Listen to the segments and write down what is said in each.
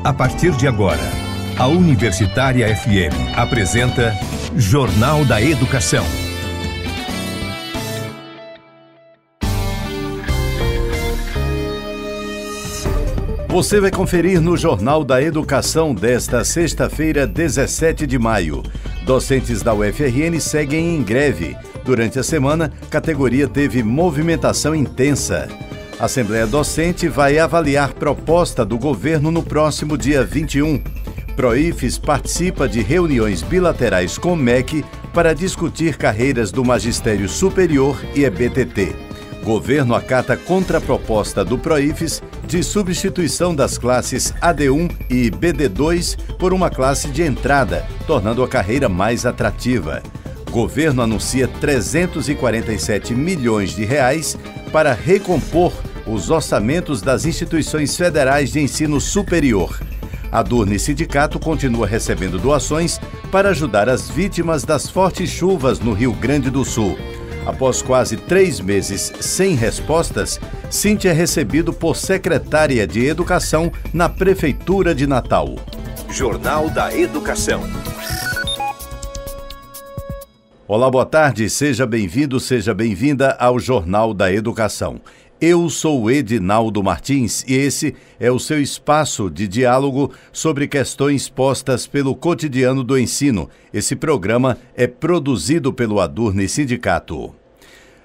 A partir de agora, a Universitária FM apresenta Jornal da Educação. Você vai conferir no Jornal da Educação desta sexta-feira, 17 de maio. Docentes da UFRN seguem em greve. Durante a semana, a categoria teve movimentação intensa. A Assembleia Docente vai avaliar proposta do governo no próximo dia 21. Proifes participa de reuniões bilaterais com o MEC para discutir carreiras do Magistério Superior e EBTT. Governo acata contraproposta do Proifes de substituição das classes AD1 e BD2 por uma classe de entrada, tornando a carreira mais atrativa. Governo anuncia 347 milhões de reais para recompor os orçamentos das instituições federais de ensino superior. A Durne Sindicato continua recebendo doações para ajudar as vítimas das fortes chuvas no Rio Grande do Sul. Após quase 3 meses sem respostas, Cíntia é recebido por secretária de Educação na Prefeitura de Natal. Jornal da Educação. Olá, boa tarde, seja bem-vindo, seja bem-vinda ao Jornal da Educação. Eu sou o Edinaldo Martins e esse é o seu espaço de diálogo sobre questões postas pelo cotidiano do ensino. Esse programa é produzido pelo Adurne Sindicato.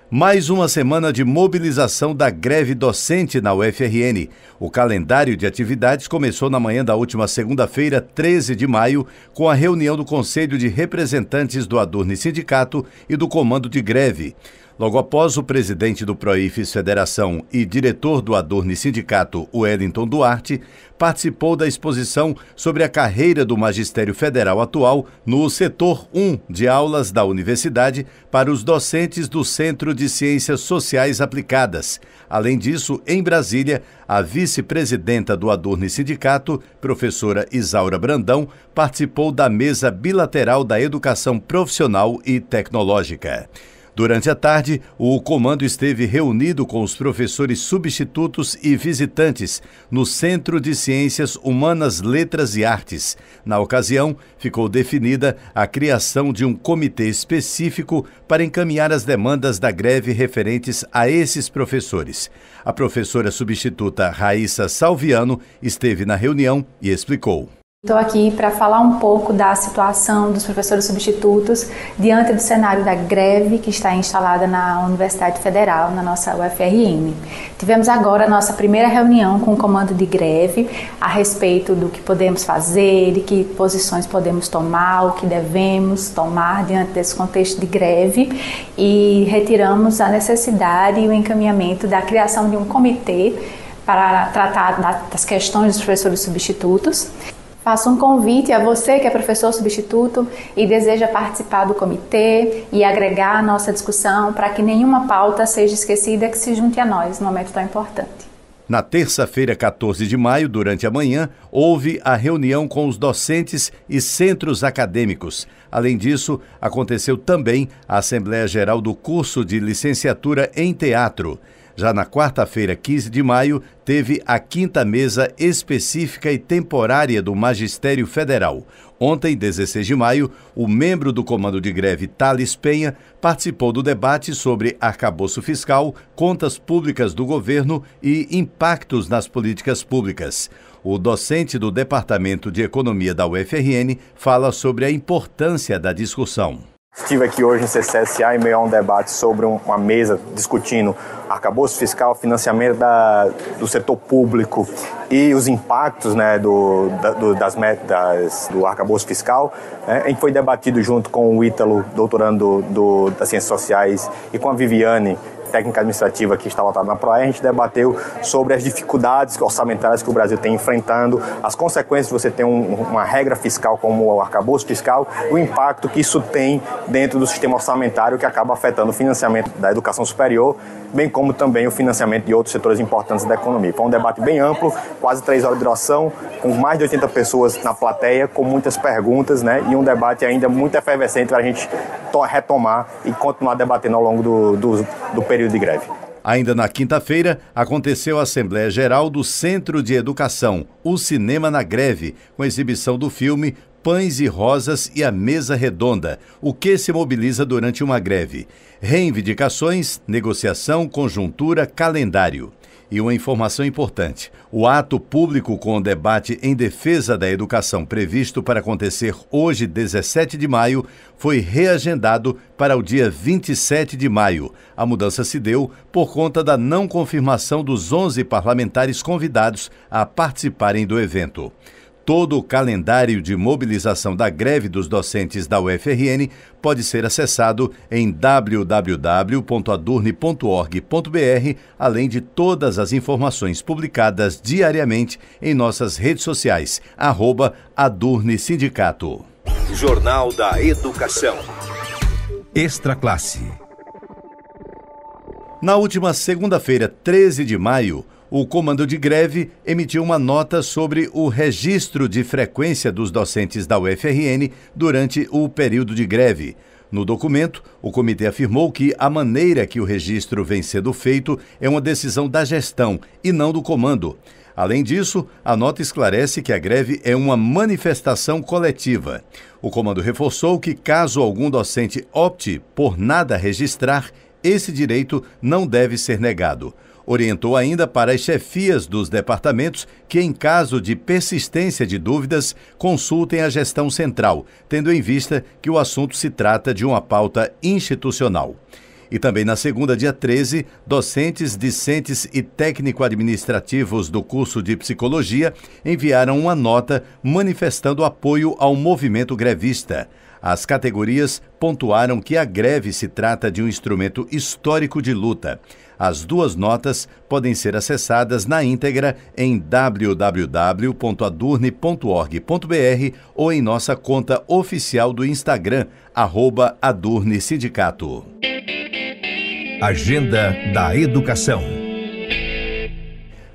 Mais uma semana de mobilização da greve docente na UFRN. O calendário de atividades começou na manhã da última segunda-feira, 13 de maio, com a reunião do Conselho de Representantes do Adurne Sindicato e do Comando de Greve. Logo após, o presidente do Proifes Federação e diretor do Adurne Sindicato, Wellington Duarte, participou da exposição sobre a carreira do Magistério Federal atual no setor 1 de aulas da universidade para os docentes do Centro de Ciências Sociais Aplicadas. Além disso, em Brasília, a vice-presidenta do Adurne Sindicato, professora Isaura Brandão, participou da mesa bilateral da educação profissional e tecnológica. Durante a tarde, o comando esteve reunido com os professores substitutos e visitantes no Centro de Ciências Humanas, Letras e Artes. Na ocasião, ficou definida a criação de um comitê específico para encaminhar as demandas da greve referentes a esses professores. A professora substituta Raíssa Salviano esteve na reunião e explicou. Estou aqui para falar um pouco da situação dos professores substitutos diante do cenário da greve que está instalada na Universidade Federal, na nossa UFRN. Tivemos agora a nossa primeira reunião com o comando de greve a respeito do que podemos fazer, de que posições podemos tomar, o que devemos tomar diante desse contexto de greve e retiramos a necessidade e o encaminhamento da criação de um comitê para tratar das questões dos professores substitutos. Faço um convite a você que é professor substituto e deseja participar do comitê e agregar a nossa discussão para que nenhuma pauta seja esquecida, que se junte a nós num momento tão importante. Na terça-feira, 14 de maio, durante a manhã, houve a reunião com os docentes e centros acadêmicos. Além disso, aconteceu também a Assembleia Geral do curso de Licenciatura em Teatro. Já na quarta-feira, 15 de maio, teve a 5ª mesa específica e temporária do Magistério Federal. Ontem, 16 de maio, o membro do Comando de Greve, Thales Penha, participou do debate sobre arcabouço fiscal, contas públicas do governo e impactos nas políticas públicas. O docente do Departamento de Economia da UFRN fala sobre a importância da discussão. Estive aqui hoje em CCSA em meio a um debate sobre uma mesa discutindo arcabouço fiscal, financiamento do setor público e os impactos, né, do arcabouço fiscal. Né? A gente foi debatido junto com o Ítalo, doutorando das Ciências Sociais, e com a Viviane, técnica administrativa que está lotada na PROE. A gente debateu sobre as dificuldades orçamentárias que o Brasil tem enfrentando, as consequências de você ter uma regra fiscal como o arcabouço fiscal, o impacto que isso tem dentro do sistema orçamentário que acaba afetando o financiamento da educação superior, bem como também o financiamento de outros setores importantes da economia. Foi um debate bem amplo, quase 3 horas de duração, com mais de 80 pessoas na plateia, com muitas perguntas, né, e um debate ainda muito efervescente para a gente retomar e continuar debatendo ao longo do período de greve. Ainda na quinta-feira, aconteceu a Assembleia Geral do Centro de Educação, o Cinema na Greve, com exibição do filme Pães e Rosas e a Mesa Redonda, o que se mobiliza durante uma greve. Reivindicações, negociação, conjuntura, calendário. E uma informação importante: o ato público com o debate em defesa da educação previsto para acontecer hoje, 17 de maio, foi reagendado para o dia 27 de maio. A mudança se deu por conta da não confirmação dos 11 parlamentares convidados a participarem do evento. Todo o calendário de mobilização da greve dos docentes da UFRN pode ser acessado em www.adurne.org.br, além de todas as informações publicadas diariamente em nossas redes sociais, @Adurne Sindicato. Jornal da Educação. Extra Classe. Na última segunda-feira, 13 de maio, o Comando de Greve emitiu uma nota sobre o registro de frequência dos docentes da UFRN durante o período de greve. No documento, o comitê afirmou que a maneira que o registro vem sendo feito é uma decisão da gestão e não do comando. Além disso, a nota esclarece que a greve é uma manifestação coletiva. O comando reforçou que, caso algum docente opte por nada registrar, esse direito não deve ser negado. Orientou ainda para as chefias dos departamentos que, em caso de persistência de dúvidas, consultem a gestão central, tendo em vista que o assunto se trata de uma pauta institucional. E também na segunda, dia 13, docentes, discentes e técnico-administrativos do curso de Psicologia enviaram uma nota manifestando apoio ao movimento grevista. As categorias pontuaram que a greve se trata de um instrumento histórico de luta. As duas notas podem ser acessadas na íntegra em www.adurne.org.br ou em nossa conta oficial do Instagram, @Adurne Sindicato. Agenda da Educação.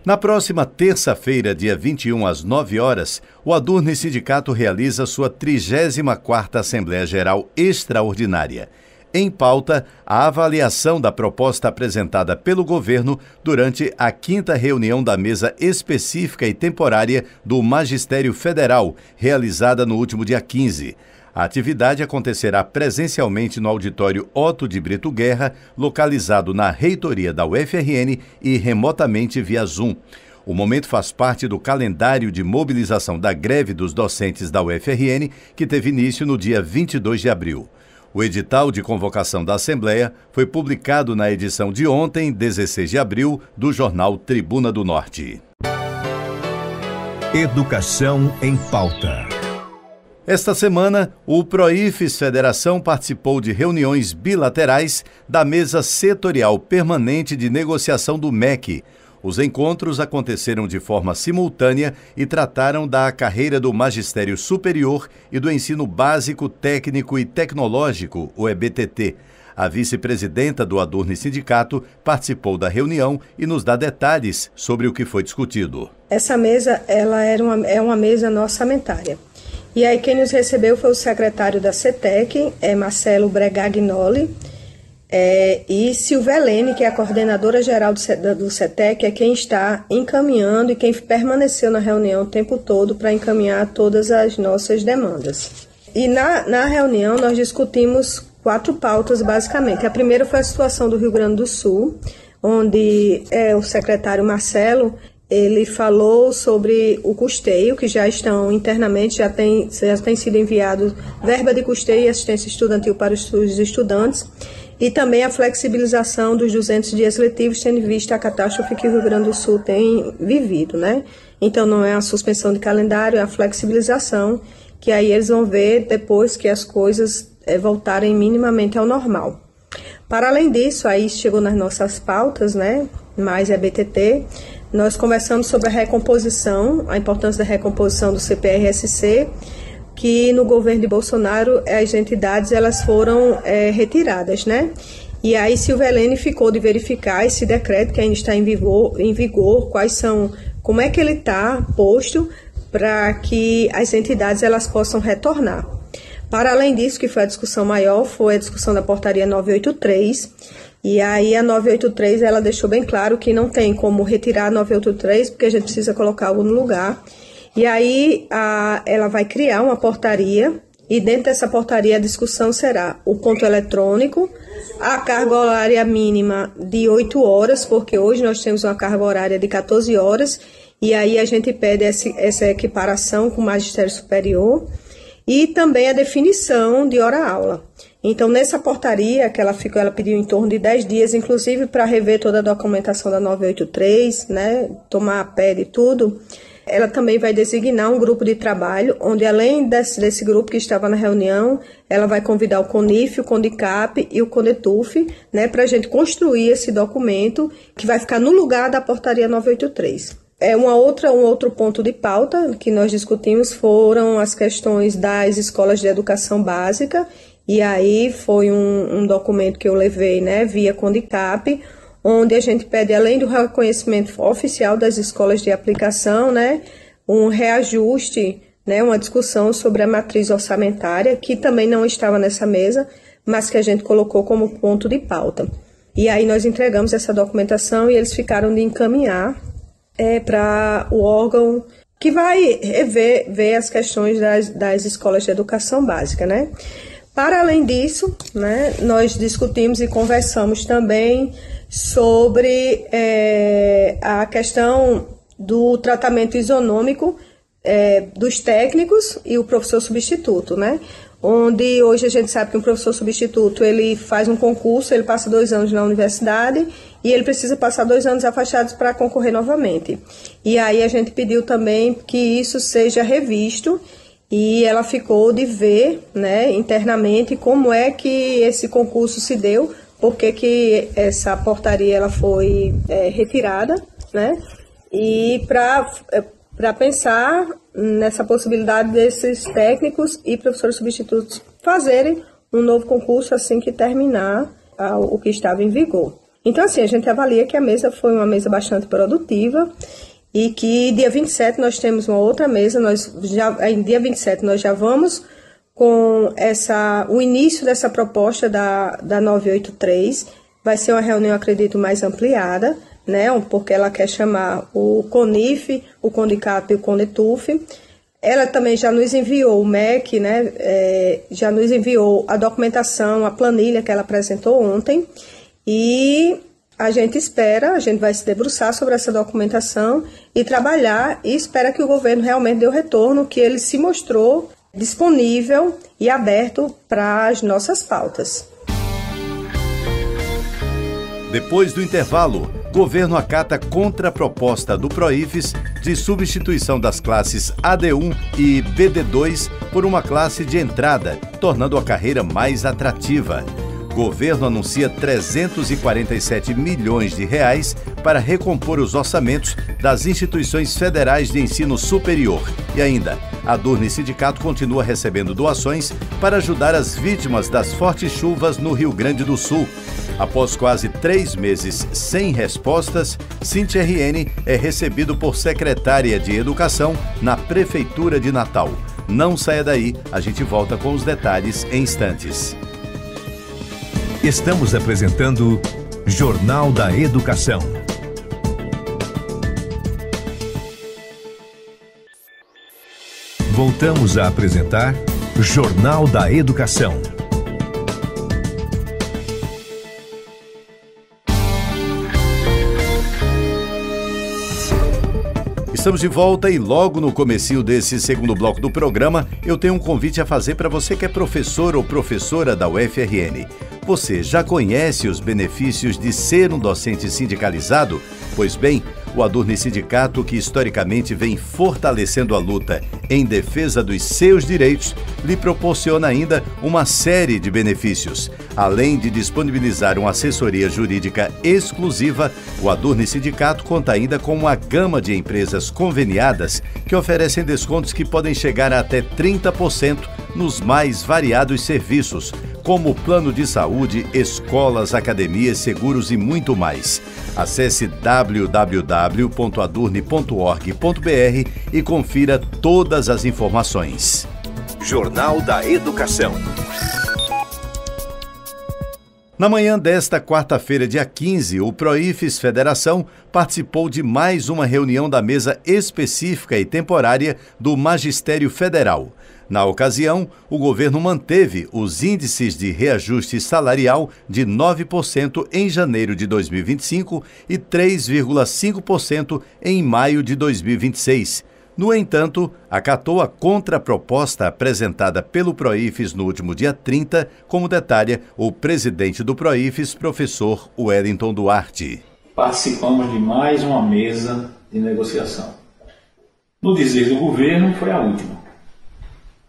Na próxima terça-feira, dia 21, às 9 horas, o Adurne Sindicato realiza sua 34ª Assembleia Geral Extraordinária. Em pauta, a avaliação da proposta apresentada pelo governo durante a 5ª reunião da Mesa Específica e Temporária do Magistério Federal, realizada no último dia 15. A atividade acontecerá presencialmente no auditório Otto de Brito Guerra, localizado na reitoria da UFRN e remotamente via Zoom. O momento faz parte do calendário de mobilização da greve dos docentes da UFRN, que teve início no dia 22 de abril. O edital de convocação da Assembleia foi publicado na edição de ontem, 16 de abril, do jornal Tribuna do Norte. Educação em pauta. Esta semana, o Proifes Federação participou de reuniões bilaterais da Mesa Setorial Permanente de Negociação do MEC. Os encontros aconteceram de forma simultânea e trataram da carreira do Magistério Superior e do Ensino Básico, Técnico e Tecnológico, o EBTT. A vice-presidenta do Adurne Sindicato participou da reunião e nos dá detalhes sobre o que foi discutido. Essa mesa é uma mesa orçamentária. E aí quem nos recebeu foi o secretário da CETEC, Marcelo Bregagnoli, e Silvelene, que é a coordenadora geral do CETEC, é quem está encaminhando e quem permaneceu na reunião o tempo todo para encaminhar todas as nossas demandas. E na reunião nós discutimos 4 pautas basicamente. A primeira foi a situação do Rio Grande do Sul, onde o secretário Marcelo ele falou sobre o custeio, que já estão internamente, já tem sido enviado verba de custeio e assistência estudantil para os estudantes, e também a flexibilização dos 200 dias letivos, tendo em vista a catástrofe que o Rio Grande do Sul tem vivido, né? Então não é a suspensão de calendário, é a flexibilização, que aí eles vão ver depois que as coisas voltarem minimamente ao normal. Para além disso, aí chegou nas nossas pautas, né? Mais a BTT, nós conversamos sobre a recomposição, a importância da recomposição do CPRSC, que no governo de Bolsonaro as entidades elas foram retiradas, né? E aí Silvelene ficou de verificar esse decreto que ainda está em vigor, como é que ele está posto para que as entidades elas possam retornar. Para além disso, que foi a discussão maior, foi a discussão da portaria 983, E aí a 983 ela deixou bem claro que não tem como retirar a 983, porque a gente precisa colocar algo no lugar. E aí ela vai criar uma portaria, e dentro dessa portaria a discussão será o ponto eletrônico, a carga horária mínima de 8 horas, porque hoje nós temos uma carga horária de 14 horas, e aí a gente pede essa equiparação com o magistério superior, e também a definição de hora-aula. Então, nessa portaria, que ela pediu em torno de 10 dias, inclusive para rever toda a documentação da 983, né, tomar pé de tudo, ela também vai designar um grupo de trabalho, onde além desse grupo que estava na reunião, ela vai convidar o CONIF, o CONDICAP e o CONDETUF, né, para a gente construir esse documento que vai ficar no lugar da portaria 983. Um outro ponto de pauta que nós discutimos foram as questões das escolas de educação básica, e aí foi um documento que eu levei, né, via CONDICAP, onde a gente pede, além do reconhecimento oficial das escolas de aplicação, né, um reajuste, né, uma discussão sobre a matriz orçamentária, que também não estava nessa mesa, mas que a gente colocou como ponto de pauta. E aí nós entregamos essa documentação e eles ficaram de encaminhar para o órgão que vai ver as questões das escolas de educação básica, né? Para além disso, né, nós discutimos e conversamos também sobre a questão do tratamento isonômico dos técnicos e o professor substituto, né? Onde hoje a gente sabe que um professor substituto ele faz um concurso, ele passa 2 anos na universidade e ele precisa passar 2 anos afastados para concorrer novamente. E aí a gente pediu também que isso seja revisto, e ela ficou de ver, né, internamente como é que esse concurso se deu, porque que essa portaria ela foi retirada, né, e para pensar nessa possibilidade desses técnicos e professores substitutos fazerem um novo concurso assim que terminar o que estava em vigor. Então, assim, a gente avalia que a mesa foi uma mesa bastante produtiva e que dia 27 nós temos uma outra mesa, em dia 27 nós já vamos com o início dessa proposta da 983, vai ser uma reunião, acredito, mais ampliada, né, porque ela quer chamar o CONIF, o CONDICAP e o CONDETUF. Ela também já nos enviou, o MEC, né, já nos enviou a documentação, a planilha que ela apresentou ontem, e a gente vai se debruçar sobre essa documentação e trabalhar, e espera que o governo realmente dê o retorno, que ele se mostrou disponível e aberto para as nossas pautas. Depois do intervalo, governo acata contraproposta do PROIFES de substituição das classes AD1 e BD2 por uma classe de entrada, tornando a carreira mais atrativa. Governo anuncia 347 milhões de reais para recompor os orçamentos das instituições federais de ensino superior. E ainda, a Adurne Sindicato continua recebendo doações para ajudar as vítimas das fortes chuvas no Rio Grande do Sul. Após quase 3 meses sem respostas, Cíntia RN é recebido por secretária de Educação na Prefeitura de Natal. Não saia daí, a gente volta com os detalhes em instantes. Estamos apresentando Jornal da Educação. Voltamos a apresentar Jornal da Educação. Estamos de volta e logo no comecinho desse segundo bloco do programa, eu tenho um convite a fazer para você que é professor ou professora da UFRN. Você já conhece os benefícios de ser um docente sindicalizado? Pois bem, o Adurne Sindicato, que historicamente vem fortalecendo a luta em defesa dos seus direitos, lhe proporciona ainda uma série de benefícios. Além de disponibilizar uma assessoria jurídica exclusiva, o Adurne Sindicato conta ainda com uma gama de empresas conveniadas que oferecem descontos que podem chegar a até 30% nos mais variados serviços, como plano de saúde, escolas, academias, seguros e muito mais. Acesse www.adurne.org.br e confira todas as informações. Jornal da Educação. Na manhã desta quarta-feira, dia 15, o Proifes Federação participou de mais uma reunião da mesa específica e temporária do Magistério Federal. Na ocasião, o governo manteve os índices de reajuste salarial de 9% em janeiro de 2025 e 3,5% em maio de 2026. No entanto, acatou a contraproposta apresentada pelo Proifes no último dia 30, como detalha o presidente do Proifes, professor Wellington Duarte. Participamos de mais uma mesa de negociação. No dizer do governo, foi a última.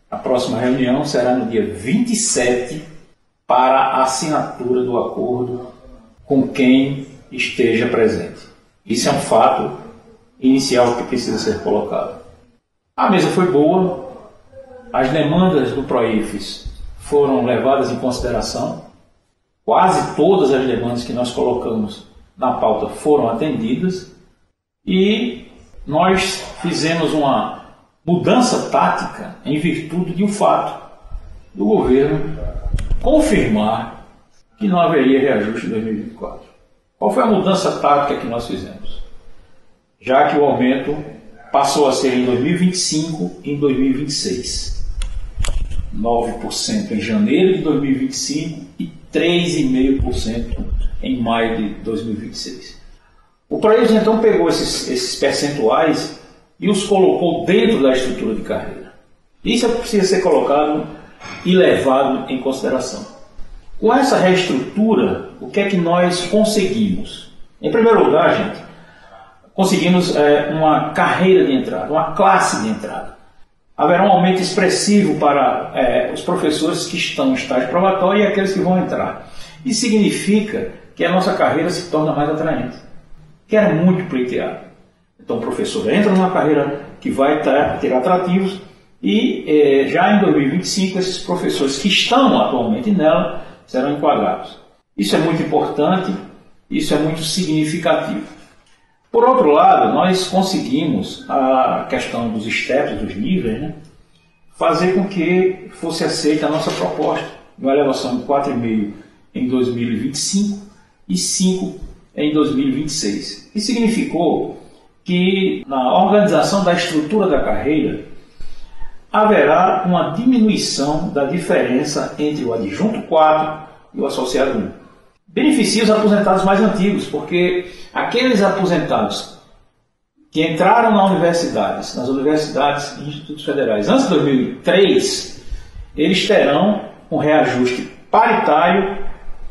A próxima reunião será no dia 27 para a assinatura do acordo com quem esteja presente. Isso é um fato inicial que precisa ser colocado. A mesa foi boa, as demandas do Proifes foram levadas em consideração, quase todas as demandas que nós colocamos na pauta foram atendidas e nós fizemos uma mudança tática em virtude de um fato do governo confirmar que não haveria reajuste em 2024. Qual foi a mudança tática que nós fizemos? Já que o aumento passou a ser em 2025 e em 2026. 9% em janeiro de 2025 e 3,5% em maio de 2026. O Proifes então pegou esses percentuais e os colocou dentro da estrutura de carreira. Isso precisa ser colocado e levado em consideração. Com essa reestrutura, o que é que nós conseguimos? Em primeiro lugar, gente, conseguimos uma carreira de entrada, uma classe de entrada. Haverá um aumento expressivo para os professores que estão em estágio probatório e aqueles que vão entrar. Isso significa que a nossa carreira se torna mais atraente, que era muito pleiteado. Então o professor entra numa carreira que vai ter atrativos e já em 2025 esses professores que estão atualmente nela serão enquadrados. Isso é muito importante, isso é muito significativo. Por outro lado, nós conseguimos a questão dos steps, dos níveis, fazer com que fosse aceita a nossa proposta, uma elevação de 4,5 em 2025 e 5 em 2026. Isso significou que na organização da estrutura da carreira haverá uma diminuição da diferença entre o adjunto 4 e o associado 1. Beneficia os aposentados mais antigos, porque aqueles aposentados que entraram nas universidades e institutos federais antes de 2003, eles terão um reajuste paritário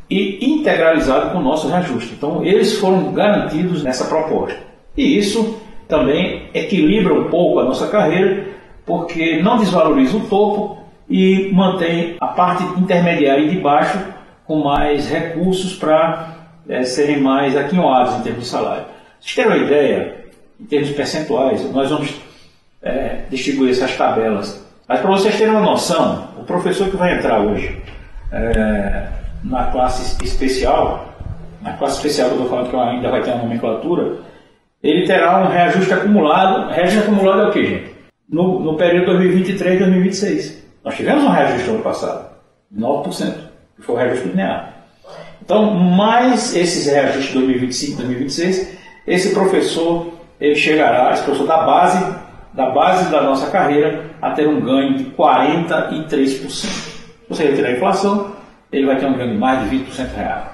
e integralizado com o nosso reajuste. Então, eles foram garantidos nessa proposta. E isso também equilibra um pouco a nossa carreira, porque não desvaloriza o topo e mantém a parte intermediária e de baixo com mais recursos para serem mais aquinhoados em termos de salário. Vocês terem uma ideia, em termos percentuais, nós vamos distribuir essas tabelas. Mas para vocês terem uma noção, o professor que vai entrar hoje na classe especial que eu estou falando que ainda vai ter uma nomenclatura, ele terá um reajuste acumulado. Reajuste acumulado é o que, gente? No período 2023 e 2026. Nós tivemos um reajuste no ano passado, de 9%. Que foi o reajuste linear. Então, mais esses reajustes de 2025 e 2026, esse professor ele chegará, esse professor da base da nossa carreira, a ter um ganho de 43%. Se você retirar a inflação, ele vai ter um ganho de mais de 20% real.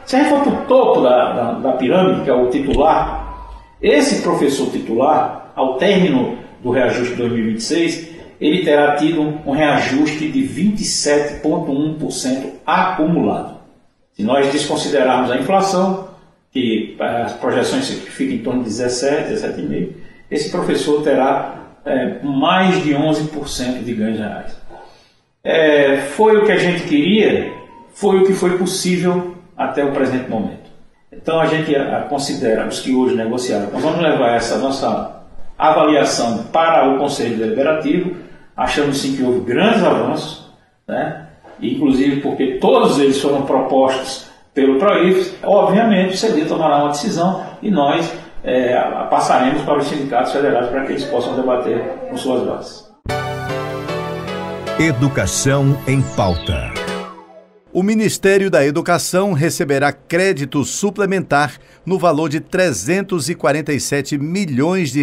Se a gente for para o topo da pirâmide, que é o titular, esse professor titular, ao término do reajuste de 2026, ele terá tido um reajuste de 27,1% acumulado. Se nós desconsiderarmos a inflação, que as projeções ficam em torno de 17,5%, esse professor terá mais de 11% de ganhos reais. Foi o que a gente queria, foi o que foi possível até o presente momento. Então a gente considera, os que hoje negociaram, nós vamos levar essa nossa avaliação para o Conselho Deliberativo. Achamos sim que houve grandes avanços, inclusive porque todos eles foram propostos pelo Proifes. Obviamente o CD tomará uma decisão e nós passaremos para os sindicatos federais para que eles possam debater com suas bases. Educação em pauta. O Ministério da Educação receberá crédito suplementar no valor de R$ 347 milhões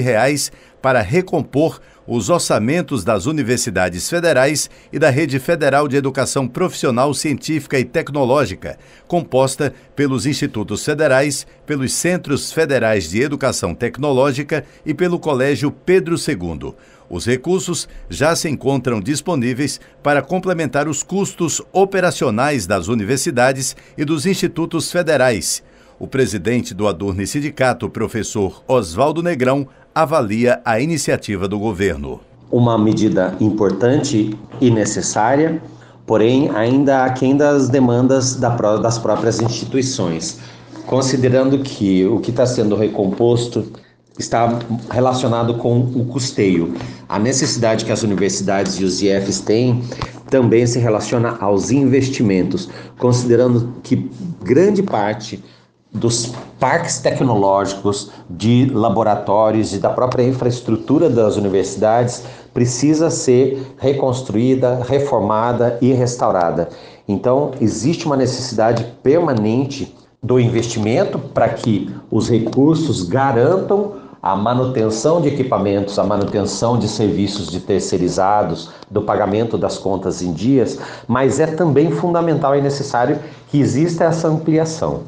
para recompor os orçamentos das universidades federais e da Rede Federal de Educação Profissional, Científica e Tecnológica, composta pelos institutos federais, pelos Centros Federais de Educação Tecnológica e pelo Colégio Pedro II. Os recursos já se encontram disponíveis para complementar os custos operacionais das universidades e dos institutos federais. O presidente do Adurne Sindicato, professor Oswaldo Negrão, avalia a iniciativa do governo. Uma medida importante e necessária, porém ainda aquém das demandas das próprias instituições, considerando que o que está sendo recomposto está relacionado com o custeio. A necessidade que as universidades e os IFs têm também se relaciona aos investimentos, considerando que grande parte dos parques tecnológicos, de laboratórios e da própria infraestrutura das universidades precisa ser reconstruída, reformada e restaurada. Então, existe uma necessidade permanente do investimento para que os recursos garantam a manutenção de equipamentos, a manutenção de serviços de terceirizados, do pagamento das contas em dias, mas é também fundamental e necessário que exista essa ampliação.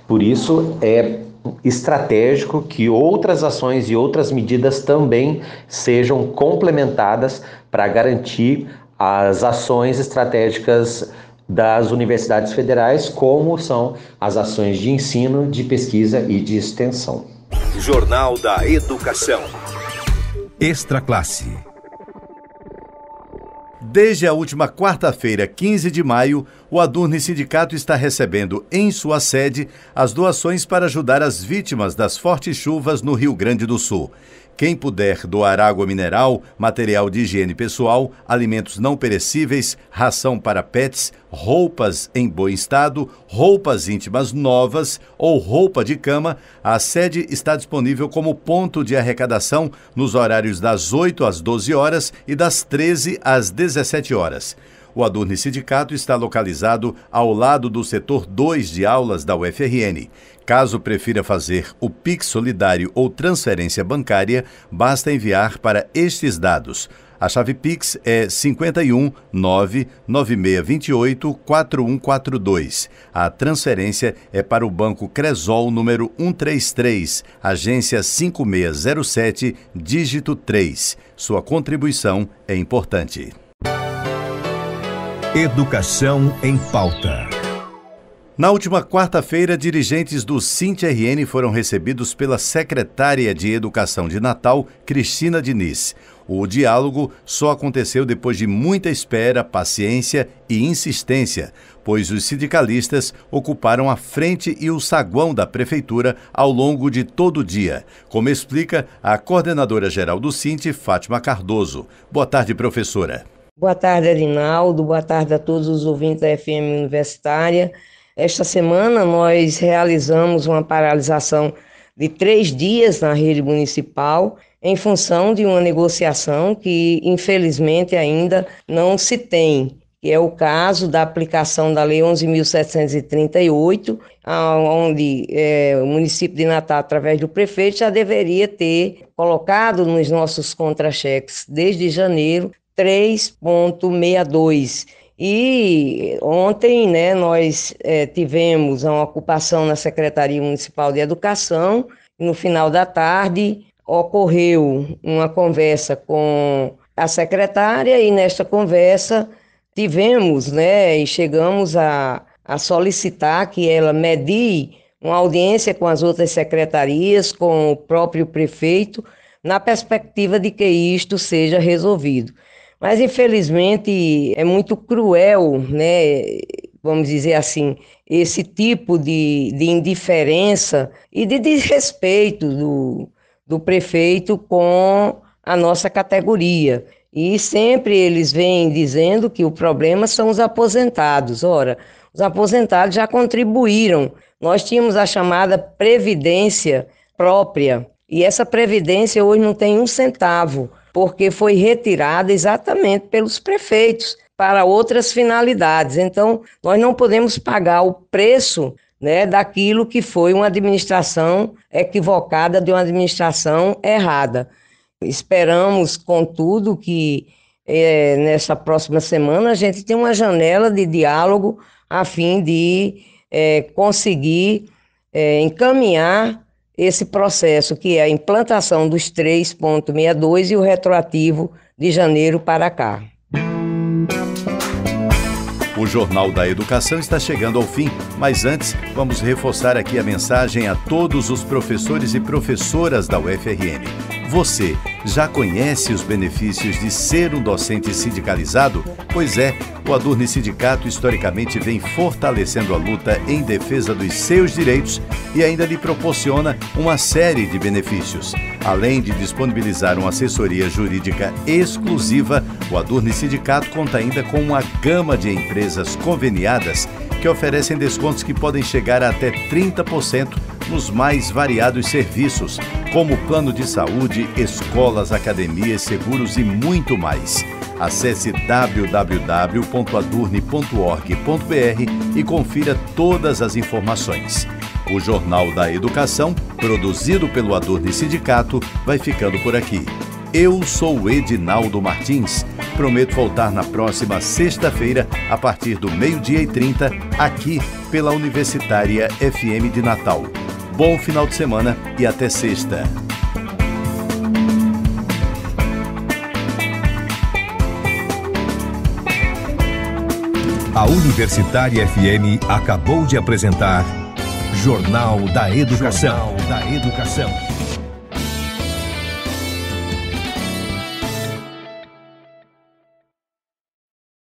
Por isso, é estratégico que outras ações e outras medidas também sejam complementadas para garantir as ações estratégicas das universidades federais, como são as ações de ensino, de pesquisa e de extensão. Jornal da Educação. Extra Classe. Desde a última quarta-feira, 15 de maio, o Adurne Sindicato está recebendo em sua sede as doações para ajudar as vítimas das fortes chuvas no Rio Grande do Sul. Quem puder doar água mineral, material de higiene pessoal, alimentos não perecíveis, ração para pets, roupas em bom estado, roupas íntimas novas ou roupa de cama, a sede está disponível como ponto de arrecadação nos horários das 8 às 12 horas e das 13 às 17 horas. O Adurne Sindicato está localizado ao lado do setor 2 de aulas da UFRN. Caso prefira fazer o Pix solidário ou transferência bancária, basta enviar para estes dados. A chave Pix é 51 99628 4142. A transferência é para o Banco Cresol número 133, agência 5607, dígito 3. Sua contribuição é importante. Educação em pauta. Na última quarta-feira, dirigentes do SINT-RN foram recebidos pela secretária de Educação de Natal, Cristina Diniz. O diálogo só aconteceu depois de muita espera, paciência e insistência, pois os sindicalistas ocuparam a frente e o saguão da prefeitura ao longo de todo o dia, como explica a coordenadora-geral do SINT, Fátima Cardoso. Boa tarde, professora. Boa tarde, Arinaldo. Boa tarde a todos os ouvintes da FM Universitária. Esta semana nós realizamos uma paralisação de 3 dias na rede municipal em função de uma negociação que infelizmente ainda não se tem, que é o caso da aplicação da Lei 11.738, onde o município de Natal, através do prefeito, já deveria ter colocado nos nossos contra-cheques desde janeiro 3,62. E ontem, nós tivemos uma ocupação na Secretaria Municipal de Educação. No final da tarde, ocorreu uma conversa com a secretária e nesta conversa tivemos, e chegamos a solicitar que ela medie uma audiência com as outras secretarias, com o próprio prefeito, na perspectiva de que isto seja resolvido. Mas, infelizmente, é muito cruel, vamos dizer assim, esse tipo de indiferença e de desrespeito do prefeito com a nossa categoria. E sempre eles vêm dizendo que o problema são os aposentados. Ora, os aposentados já contribuíram. Nós tínhamos a chamada previdência própria, e essa previdência hoje não tem um centavo, porque foi retirada exatamente pelos prefeitos, para outras finalidades. Então, nós não podemos pagar o preço, né, daquilo que foi uma administração equivocada, de uma administração errada. Esperamos, contudo, que nessa próxima semana a gente tenha uma janela de diálogo a fim de conseguir encaminhar esse processo, que é a implantação dos 3.62 e o retroativo de janeiro para cá. O Jornal da Educação está chegando ao fim, mas antes vamos reforçar aqui a mensagem a todos os professores e professoras da UFRN. Você já conhece os benefícios de ser um docente sindicalizado? Pois é, o Adurni Sindicato historicamente vem fortalecendo a luta em defesa dos seus direitos e ainda lhe proporciona uma série de benefícios. Além de disponibilizar uma assessoria jurídica exclusiva, o Adurni Sindicato conta ainda com uma gama de empresas conveniadas que oferecem descontos que podem chegar a até 30% nos mais variados serviços, como plano de saúde, escolas, academias, seguros e muito mais. Acesse www.adurni.org.br e confira todas as informações. O Jornal da Educação, produzido pelo Adurni Sindicato, vai ficando por aqui. Eu sou o Edinaldo Martins. Prometo voltar na próxima sexta-feira, a partir do 12h30, aqui pela Universitária FM de Natal. Bom final de semana e até sexta. A Universitária FM acabou de apresentar Jornal da Educação.